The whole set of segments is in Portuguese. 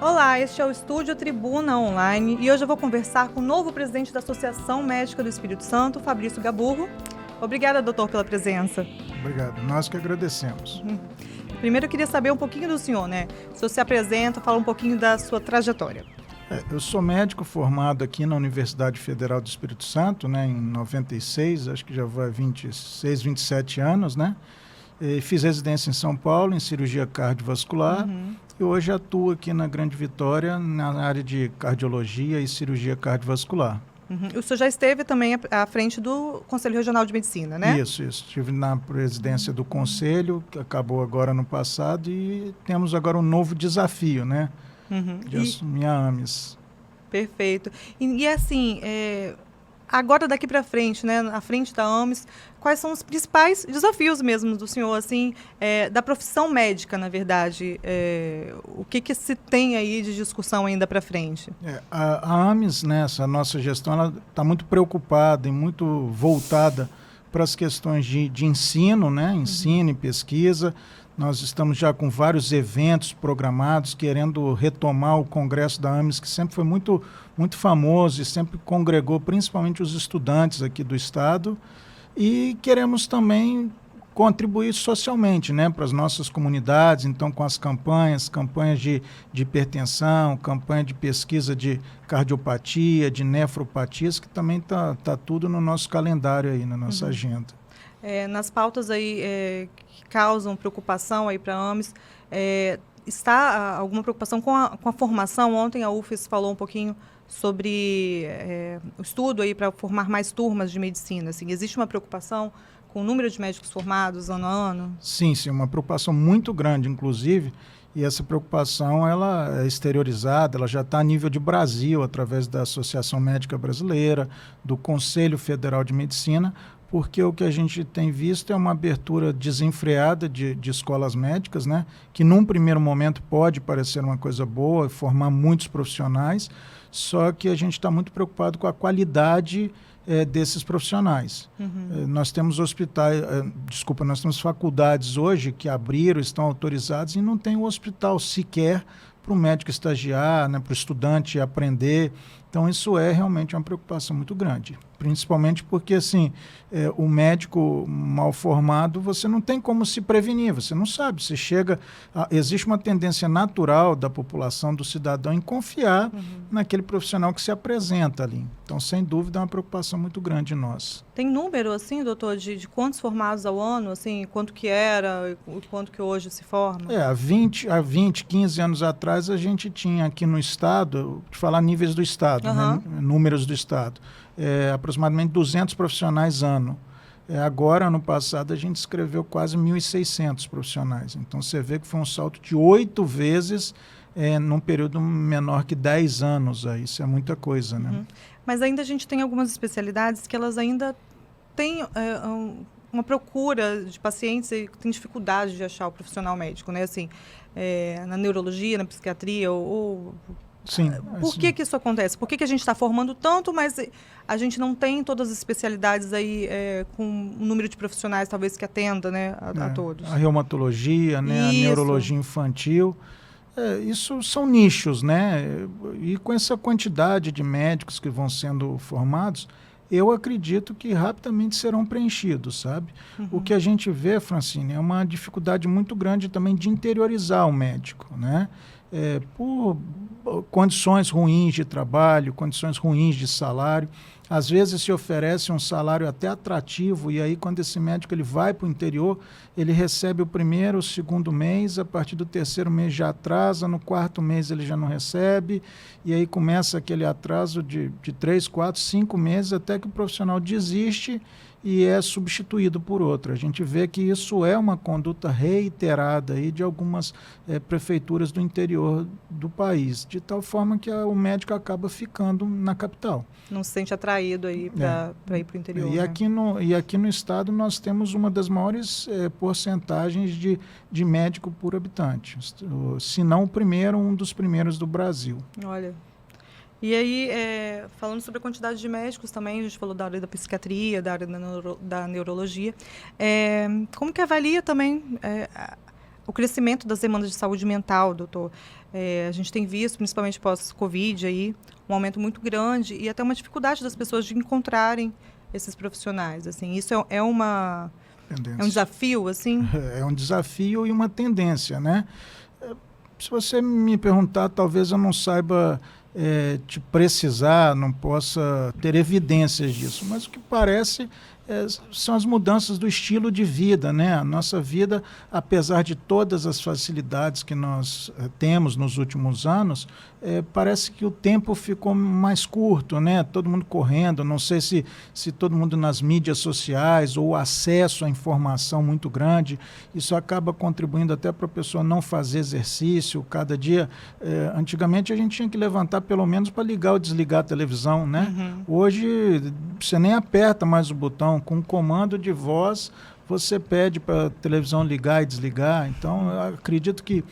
Olá, este é o Estúdio Tribuna Online e hoje eu vou conversar com o novo presidente da Associação Médica do Espírito Santo, Fabrício Gaburro. Obrigada, doutor, pela presença. Obrigado, nós que agradecemos. Primeiro eu queria saber um pouquinho do senhor, né? O senhor se apresenta, fala um pouquinho da sua trajetória. Eu sou médico formado aqui na Universidade Federal do Espírito Santo, né, em 96, acho que já vai 26, 27 anos, né? Fiz residência em São Paulo, em cirurgia cardiovascular, e hoje atuo aqui na Grande Vitória, na área de cardiologia e cirurgia cardiovascular. O senhor já esteve também à frente do Conselho Regional de Medicina, né? Isso. Estive na presidência do Conselho, que acabou agora no passado, e temos agora um novo desafio, né? De assumir a AMES. Perfeito. E assim, agora daqui para frente, né, à frente da AMES, quais são os principais desafios mesmo do senhor, assim, da profissão médica, na verdade? O que se tem aí de discussão ainda para frente? A AMES, né, essa nossa gestão, ela está muito preocupada e muito voltada para as questões de ensino, né, ensino e pesquisa. Nós estamos já com vários eventos programados, querendo retomar o Congresso da AMES, que sempre foi muito, muito famoso e sempre congregou principalmente os estudantes aqui do Estado. E queremos também contribuir socialmente, né, para as nossas comunidades, então com as campanhas de hipertensão, campanha de pesquisa de cardiopatia, de nefropatias, que também está tudo no nosso calendário aí, na nossa agenda. Nas pautas aí que causam preocupação aí para a AMES, está alguma preocupação com a formação? Ontem a UFES falou um pouquinho sobre o estudo aí para formar mais turmas de medicina. Assim, existe uma preocupação com o número de médicos formados ano a ano? Sim, uma preocupação muito grande, inclusive, e essa preocupação ela é exteriorizada, ela já está a nível de Brasil, através da Associação Médica Brasileira, do Conselho Federal de Medicina, porque o que a gente tem visto é uma abertura desenfreada de escolas médicas, né, que num primeiro momento pode parecer uma coisa boa, formar muitos profissionais, só que a gente está muito preocupado com a qualidade desses profissionais. Nós temos nós temos faculdades hoje que abriram, estão autorizadas e não tem um hospital sequer para o médico estagiar, né, para o estudante aprender. Então, isso é realmente uma preocupação muito grande, principalmente porque, assim, o médico mal formado, você não tem como se prevenir, você não sabe, existe uma tendência natural da população, do cidadão, em confiar naquele profissional que se apresenta ali. Então, sem dúvida, é uma preocupação muito grande nossa. Tem número, assim, doutor, de quantos formados ao ano, assim, quanto que era e quanto que hoje se forma? Há 20, 15 anos atrás, a gente tinha aqui no Estado, de falar níveis do Estado, né, números do Estado, aproximadamente 200 profissionais ano. Agora, ano passado, a gente escreveu quase 1.600 profissionais. Então, você vê que foi um salto de 8 vezes num período menor que 10 anos. Isso é muita coisa, né? Mas ainda a gente tem algumas especialidades que elas ainda têm uma procura de pacientes e tem dificuldade de achar o profissional médico, né? Assim, na neurologia, na psiquiatria Sim. Por que isso acontece? Por que a gente está formando tanto, mas a gente não tem todas as especialidades aí com um número de profissionais talvez que atenda, né, a todos? A reumatologia, né, a neurologia infantil, isso são nichos, né? E com essa quantidade de médicos que vão sendo formados, eu acredito que rapidamente serão preenchidos, sabe? O que a gente vê, Francine, é uma dificuldade muito grande também de interiorizar o médico, né? Por condições ruins de trabalho, condições ruins de salário. Às vezes se oferece um salário até atrativo e aí quando esse médico ele vai para o interior, ele recebe o primeiro, o segundo mês, a partir do terceiro mês já atrasa, no quarto mês ele já não recebe e aí começa aquele atraso de 3, 4, 5 meses até que o profissional desiste e é substituído por outro. A gente vê que isso é uma conduta reiterada aí de algumas prefeituras do interior do país, de tal forma que o médico acaba ficando na capital. Não se sente atraído aí para ir para o interior. E aqui no estado nós temos uma das maiores porcentagens de médico por habitante, se não o primeiro, um dos primeiros do Brasil. Olha. E aí, falando sobre a quantidade de médicos também, a gente falou da área da psiquiatria, da área da neurologia, como que avalia também o crescimento das demandas de saúde mental, doutor. A gente tem visto, principalmente pós-Covid, aí, um aumento muito grande e até uma dificuldade das pessoas de encontrarem esses profissionais. Assim, isso é um desafio, assim? É um desafio e uma tendência, né? Se você me perguntar, talvez eu não saiba te precisar, não possa ter evidências disso, mas o que parece são as mudanças do estilo de vida, né? A nossa vida, apesar de todas as facilidades que nós temos nos últimos anos, parece que o tempo ficou mais curto, né? Todo mundo correndo, não sei se todo mundo nas mídias sociais ou o acesso à informação muito grande, isso acaba contribuindo até para a pessoa não fazer exercício cada dia. Antigamente a gente tinha que levantar pelo menos para ligar ou desligar a televisão, né? Uhum. Hoje você nem aperta mais o botão, com um comando de voz você pede para a televisão ligar e desligar. Então eu acredito que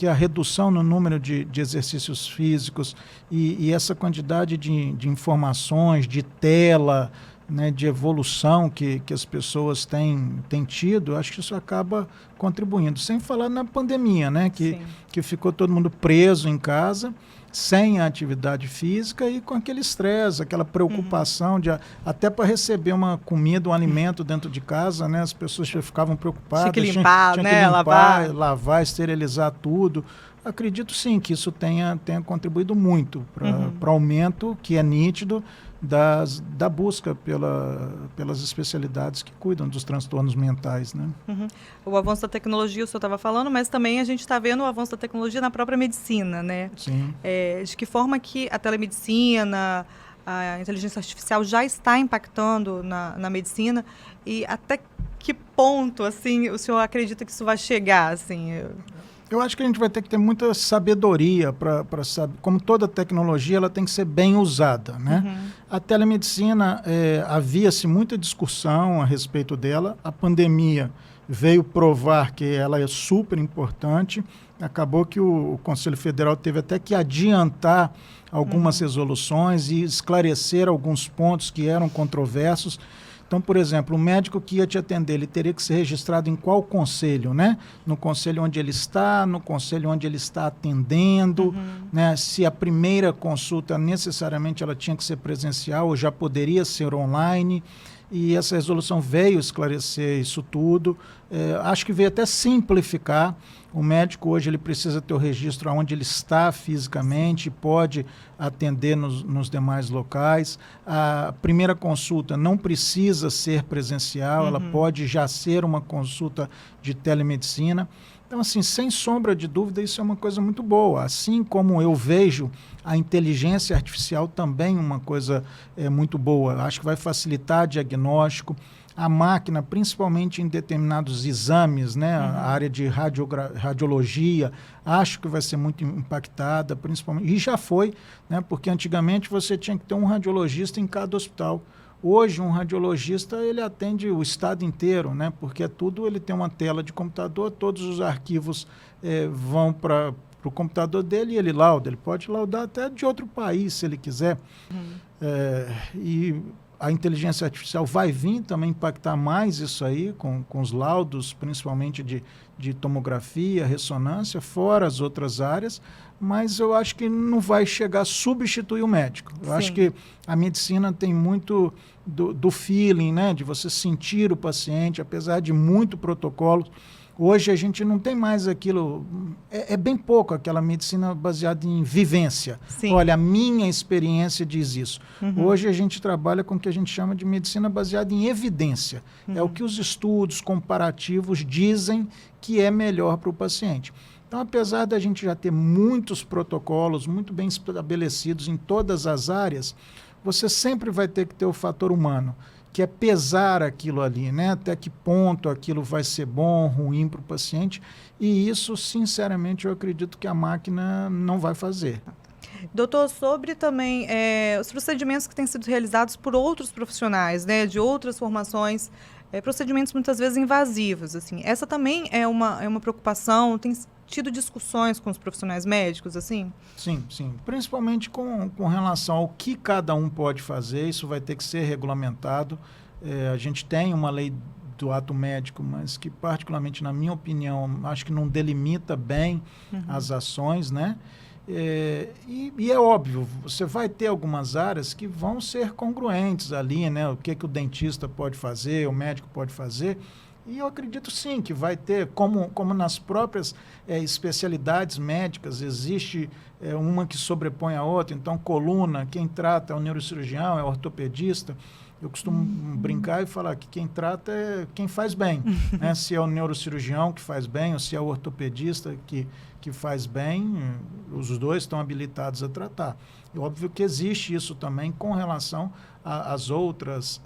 a redução no número de exercícios físicos e essa quantidade de informações, de tela, né, de evolução que as pessoas têm tido, acho que isso acaba contribuindo. Sem falar na pandemia, né, que ficou todo mundo preso em casa, sem a atividade física e com aquele estresse, aquela preocupação de até para receber uma comida, um alimento dentro de casa, né? As pessoas já ficavam preocupadas. Tinha que limpar, tinha né? Que limpar, lavar, esterilizar tudo. Acredito sim que isso tenha contribuído muito para o aumento, que é nítido, da busca pelas especialidades que cuidam dos transtornos mentais, né? Uhum. O avanço da tecnologia, o senhor estava falando, mas também a gente está vendo o avanço da tecnologia na própria medicina, né? Sim. De que forma que a telemedicina, a inteligência artificial já está impactando na medicina e até que ponto, assim, o senhor acredita que isso vai chegar, assim? Eu acho que a gente vai ter que ter muita sabedoria para saber. Como toda tecnologia, ela tem que ser bem usada, né? Uhum. A telemedicina, havia-se muita discussão a respeito dela. A pandemia veio provar que ela é super importante. Acabou que o Conselho Federal teve até que adiantar algumas resoluções e esclarecer alguns pontos que eram controversos. Então, por exemplo, o médico que ia te atender, ele teria que ser registrado em qual conselho, né? No conselho onde ele está, no conselho onde ele está atendendo, né? Se a primeira consulta necessariamente ela tinha que ser presencial ou já poderia ser online. E essa resolução veio esclarecer isso tudo. Acho que veio até simplificar. O médico hoje ele precisa ter o registro onde ele está fisicamente, pode atender nos demais locais. A primeira consulta não precisa ser presencial, ela pode já ser uma consulta de telemedicina. Então, assim, sem sombra de dúvida, isso é uma coisa muito boa. Assim como eu vejo a inteligência artificial também uma coisa muito boa. Acho que vai facilitar diagnóstico. A máquina, principalmente em determinados exames, né, a área de radiologia, acho que vai ser muito impactada, principalmente, e já foi, né, porque antigamente você tinha que ter um radiologista em cada hospital. Hoje, um radiologista, ele atende o estado inteiro, né, porque ele tem uma tela de computador, todos os arquivos vão para o computador dele e ele lauda. Ele pode laudar até de outro país, se ele quiser. E a inteligência artificial vai vir também impactar mais isso aí, com os laudos, principalmente de tomografia, ressonância, fora as outras áreas, mas eu acho que não vai chegar a substituir o médico. Eu acho que a medicina tem muito do feeling, né, de você sentir o paciente, apesar de muito protocolo. Hoje a gente não tem mais aquilo, é bem pouco aquela medicina baseada em vivência. Sim. Olha, a minha experiência diz isso. Hoje a gente trabalha com o que a gente chama de medicina baseada em evidência. É o que os estudos comparativos dizem que é melhor para o paciente. Então, apesar da gente já ter muitos protocolos muito bem estabelecidos em todas as áreas, você sempre vai ter que ter o fator humano, que é pesar aquilo ali, né? Até que ponto aquilo vai ser bom, ruim para o paciente. E isso, sinceramente, eu acredito que a máquina não vai fazer. Doutor, sobre também os procedimentos que têm sido realizados por outros profissionais, né? De outras formações, procedimentos muitas vezes invasivos. Assim. Essa também é uma preocupação? Tem tido discussões com os profissionais médicos, assim? Sim, sim. Principalmente com relação ao que cada um pode fazer, isso vai ter que ser regulamentado. A gente tem uma lei do ato médico, mas que particularmente, na minha opinião, acho que não delimita bem as ações, né? E é óbvio, você vai ter algumas áreas que vão ser congruentes ali, né? O que o dentista pode fazer, o médico pode fazer. E eu acredito sim que vai ter, como nas próprias especialidades médicas, existe uma que sobrepõe a outra. Então, coluna, quem trata é o neurocirurgião, é o ortopedista. Eu costumo brincar e falar que quem trata é quem faz bem, né? Se é o neurocirurgião que faz bem ou se é o ortopedista que faz bem, os dois estão habilitados a tratar. É óbvio que existe isso também com relação às outras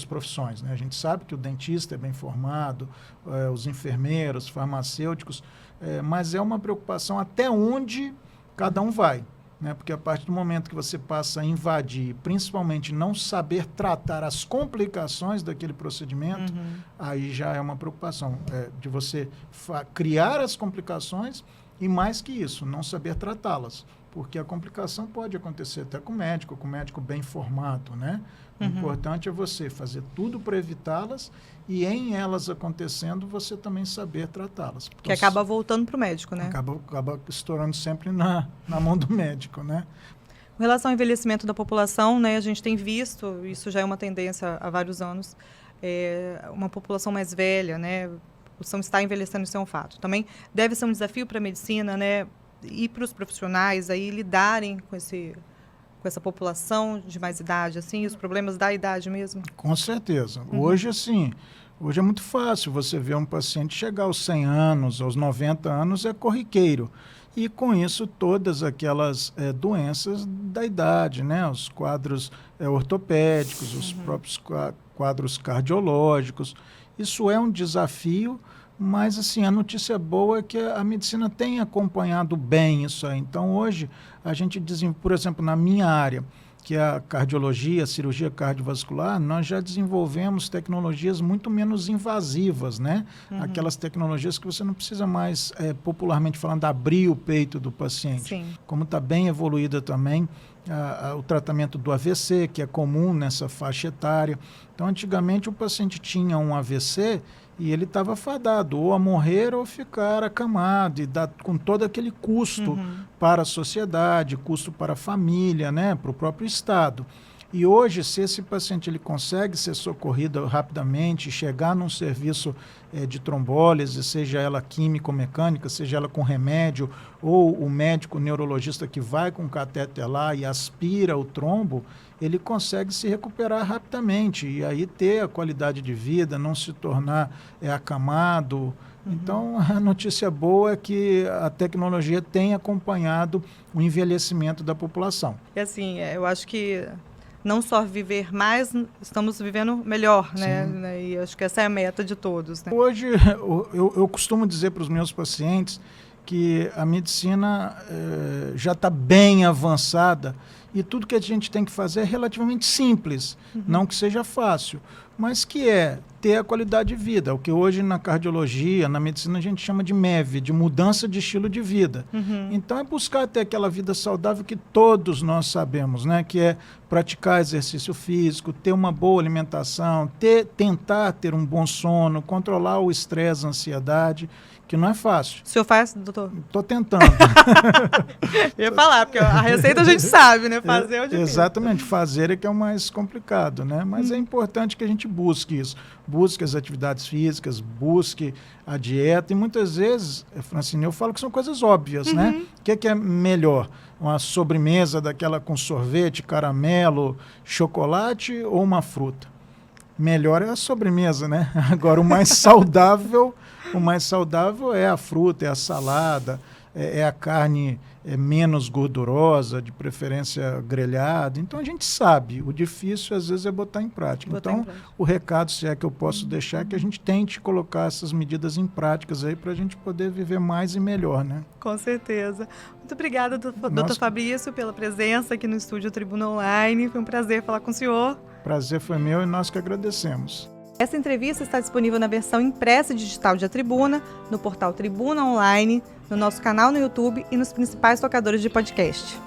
profissões, né? A gente sabe que o dentista é bem formado, os enfermeiros, farmacêuticos, mas é uma preocupação até onde cada um vai, né? Porque a partir do momento que você passa a invadir, principalmente não saber tratar as complicações daquele procedimento, aí já é uma preocupação de você criar as complicações e, mais que isso, não saber tratá-las. Porque a complicação pode acontecer até com o médico bem formado, né? O importante é você fazer tudo para evitá-las e, em elas acontecendo, você também saber tratá-las. Que acaba voltando para o médico, né? Acaba estourando sempre na mão do médico, né? Com relação ao envelhecimento da população, né, a gente tem visto, isso já é uma tendência há vários anos, uma população mais velha, né? A população está envelhecendo, isso é um fato. Também deve ser um desafio para a medicina, né? E para os profissionais aí lidarem com essa população de mais idade, assim, os problemas da idade mesmo? Com certeza. Hoje é muito fácil você ver um paciente chegar aos 100 anos, aos 90 anos, é corriqueiro. E, com isso, todas aquelas doenças da idade, né? Os quadros ortopédicos, os próprios quadros cardiológicos. Isso é um desafio. Mas, assim, a notícia boa é que a medicina tem acompanhado bem isso aí. Então, hoje, a gente desenvolve, por exemplo, na minha área, que é a cardiologia, a cirurgia cardiovascular, nós já desenvolvemos tecnologias muito menos invasivas, né? Aquelas tecnologias que você não precisa mais, popularmente falando, abrir o peito do paciente. Sim. Como está bem evoluída também o tratamento do AVC, que é comum nessa faixa etária. Então, antigamente, o paciente tinha um AVC e ele estava fadado ou a morrer ou ficar acamado, com todo aquele custo para a sociedade, custo para a família, né, para o próprio Estado. E hoje, se esse paciente ele consegue ser socorrido rapidamente, chegar num serviço de trombólise, seja ela químico-mecânica, seja ela com remédio, ou o médico neurologista que vai com o catéter lá e aspira o trombo, ele consegue se recuperar rapidamente e aí ter a qualidade de vida, não se tornar acamado. Então, a notícia boa é que a tecnologia tem acompanhado o envelhecimento da população. E assim, eu acho que não só viver mais, estamos vivendo melhor, né? E acho que essa é a meta de todos, né? Hoje, eu costumo dizer para os meus pacientes que a medicina já está bem avançada e tudo que a gente tem que fazer é relativamente simples, não que seja fácil, mas que é ter a qualidade de vida, o que hoje na cardiologia, na medicina a gente chama de MEV, de mudança de estilo de vida. Então é buscar ter aquela vida saudável que todos nós sabemos, né? Que é praticar exercício físico, ter uma boa alimentação, tentar ter um bom sono, controlar o estresse, a ansiedade, que não é fácil. O senhor faz, doutor? Estou tentando. Eu ia falar, porque a receita a gente sabe, né? Fazer é o difícil. Exatamente, fazer é que é o mais complicado, né? Mas é importante que a gente busque isso. Busque as atividades físicas, busque a dieta. E muitas vezes, Francine, eu falo que são coisas óbvias, né? O que é melhor? Uma sobremesa daquela com sorvete, caramelo, chocolate ou uma fruta? Melhor é a sobremesa, né? Agora, o mais saudável é a fruta, é a salada, é a carne menos gordurosa, de preferência grelhada. Então, a gente sabe. O difícil, às vezes, é botar em prática. O recado, se é que eu posso deixar, é que a gente tente colocar essas medidas em práticas aí para a gente poder viver mais e melhor, né? Com certeza. Muito obrigada, doutor Fabrício, pela presença aqui no estúdio Tribuna Online. Foi um prazer falar com o senhor. Prazer foi meu e nós que agradecemos. Essa entrevista está disponível na versão impressa e digital de A Tribuna, no portal Tribuna Online, no nosso canal no YouTube e nos principais tocadores de podcast.